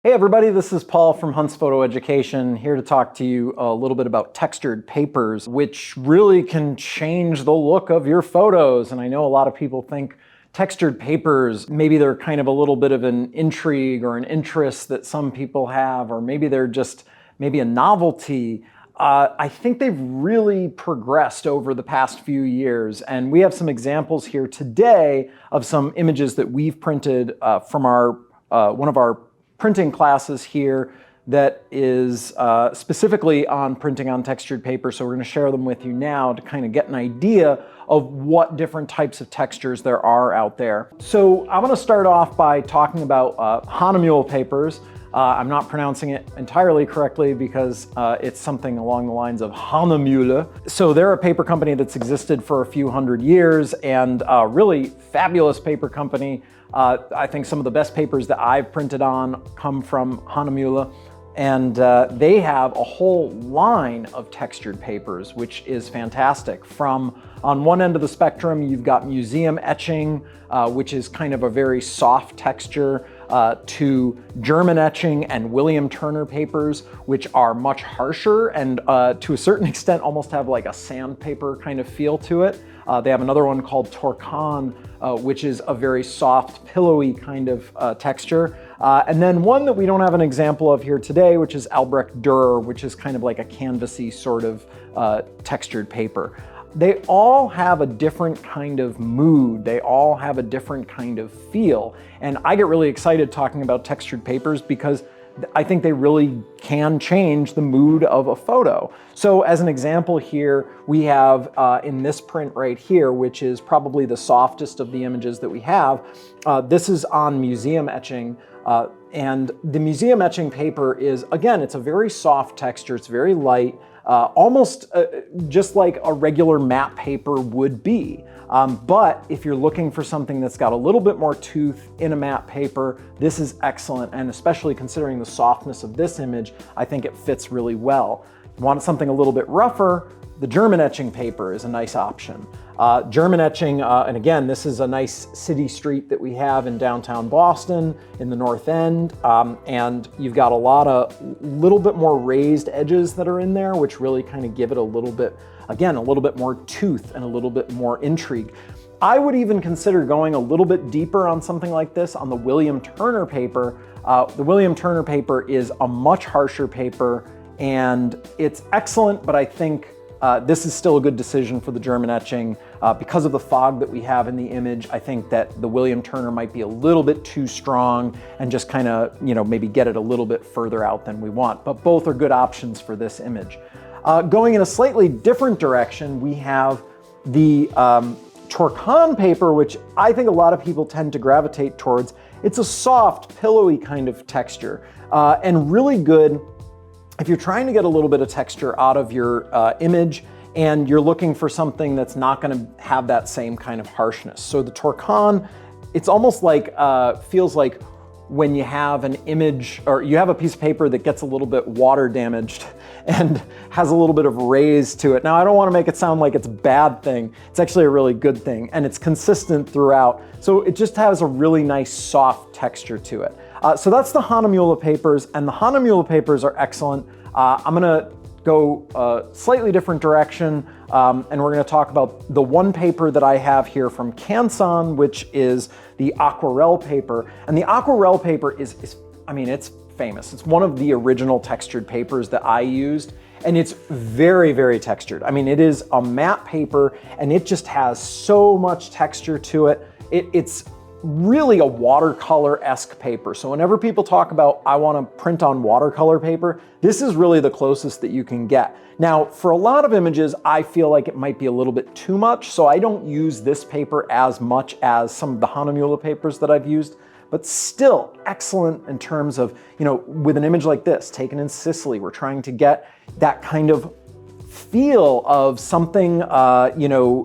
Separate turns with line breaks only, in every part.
Hey everybody, this is Paul from Hunt's Photo Education, here to talk to you a little bit about textured papers, which really can change the look of your photos. And I know a lot of people think textured papers, maybe they're kind of a little bit of an intrigue or an interest that some people have, or maybe they're just maybe a novelty. I think they've really progressed over the past few years, and we have some examples here today of some images that we've printed from our one of our printing classes here that is specifically on printing on textured paper. So we're going to share them with you now to kind of get an idea of what different types of textures there are out there. So I'm going to start off by talking about Hahnemühle papers. I'm not pronouncing it entirely correctly because it's something along the lines of Hahnemühle. So they're a paper company that's existed for a few hundred years and a really fabulous paper company. I think some of the best papers that I've printed on come from Hahnemühle, and they have a whole line of textured papers, which is fantastic. From on one end of the spectrum, you've got museum etching, which is kind of a very soft texture, to German etching and William Turner papers, which are much harsher and to a certain extent almost have like a sandpaper kind of feel to it. They have another one called Torkan, which is a very soft, pillowy kind of texture. And then one that we don't have an example of here today, which is Albrecht Dürer, which is kind of like a canvasy sort of textured paper. They all have a different kind of mood. They all have a different kind of feel. And I get really excited talking about textured papers because I think they really can change the mood of a photo. So as an example here, we have in this print right here, which is probably the softest of the images that we have, this is on museum etching. And the museum etching paper is, again, it's a very soft texture, it's very light, almost just like a regular matte paper would be. But if you're looking for something that's got a little bit more tooth in a matte paper, this is excellent, and especially considering the softness of this image, I think it fits really well. If you want something a little bit rougher, the German etching paper is a nice option. German etching, and again, this is a nice city street that we have in downtown Boston in the North End, and you've got a lot of little bit more raised edges that are in there, which really kind of give it a little bit, again, a little bit more tooth and a little bit more intrigue. I would even consider going a little bit deeper on something like this on the William Turner paper. The William Turner paper is a much harsher paper, and it's excellent, but I think this is still a good decision for the German etching. Because of the fog that we have in the image, I think that the William Turner might be a little bit too strong and just kind of, maybe get it a little bit further out than we want. But both are good options for this image. Going in a slightly different direction, we have the Torkan paper, which I think a lot of people tend to gravitate towards. It's a soft, pillowy kind of texture, and really good if you're trying to get a little bit of texture out of your image and you're looking for something that's not going to have that same kind of harshness. So the Torkan, it's almost like, feels like when you have an image or you have a piece of paper that gets a little bit water damaged and has a little bit of raise to it. Now, I don't want to make it sound like it's a bad thing. It's actually a really good thing, and it's consistent throughout. So it just has a really nice soft texture to it. So that's the Hahnemühle papers, and the Hahnemühle papers are excellent. I'm gonna go a slightly different direction, and we're gonna talk about the one paper that I have here from Canson, which is the aquarelle paper. And the aquarelle paper is I mean, it's famous. It's one of the original textured papers that I used, and it's very, very textured. I mean, it is a matte paper, and it just has so much texture to it. It's really a watercolor-esque paper. So whenever people talk about, I want to print on watercolor paper, this is really the closest that you can get. Now, for a lot of images, I feel like it might be a little bit too much, so I don't use this paper as much as some of the Hahnemühle papers that I've used, but still excellent in terms of, with an image like this, taken in Sicily, we're trying to get that kind of feel of something,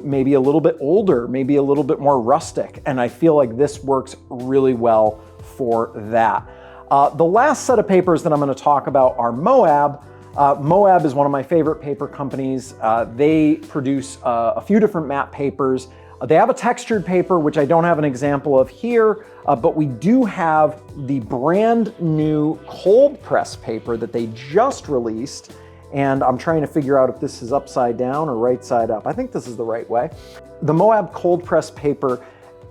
maybe a little bit older, maybe a little bit more rustic. And I feel like this works really well for that. The last set of papers that I'm going to talk about are Moab. Moab is one of my favorite paper companies. They produce a few different matte papers. They have a textured paper, which I don't have an example of here, but we do have the brand new cold press paper that they just released. And I'm trying to figure out if this is upside down or right side up. I think this is the right way. The Moab cold press paper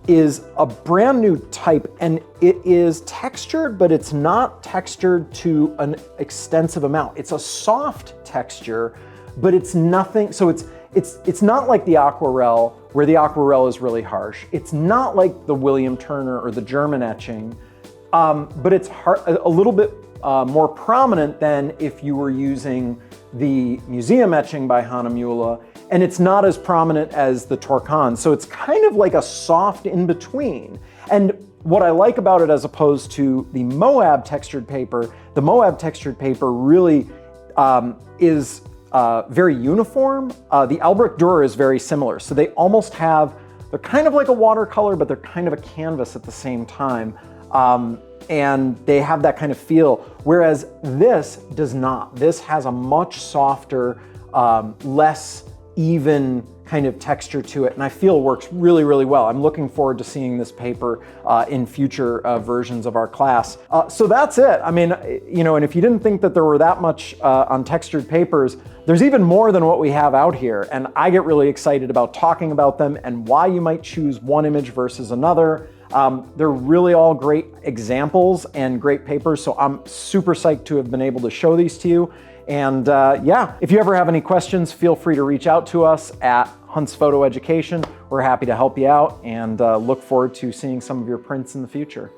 is a brand new type, and it is textured, but it's not textured to an extensive amount. It's a soft texture, but it's nothing, so it's not like the Aquarelle, where the Aquarelle is really harsh. It's not like the William Turner or the German etching, but it's a little bit more prominent than if you were using the museum etching by Hahnemühle, and it's not as prominent as the Torkan. So it's kind of like a soft in between. And what I like about it as opposed to the Moab textured paper, the Moab textured paper really is very uniform. The Albrecht Dürer is very similar. So they almost have, they're kind of like a watercolor, but they're kind of a canvas at the same time. And they have that kind of feel, whereas this does not. This has a much softer, less even kind of texture to it, and I feel works really, really well. I'm looking forward to seeing this paper in future versions of our class. So that's it. I mean, you know, and if you didn't think that there were that much on textured papers, there's even more than what we have out here, and I get really excited about talking about them and why you might choose one image versus another. They're really all great examples and great papers, so I'm super psyched to have been able to show these to you. And yeah, if you ever have any questions, feel free to reach out to us at Hunt's Photo Education. We're happy to help you out and look forward to seeing some of your prints in the future.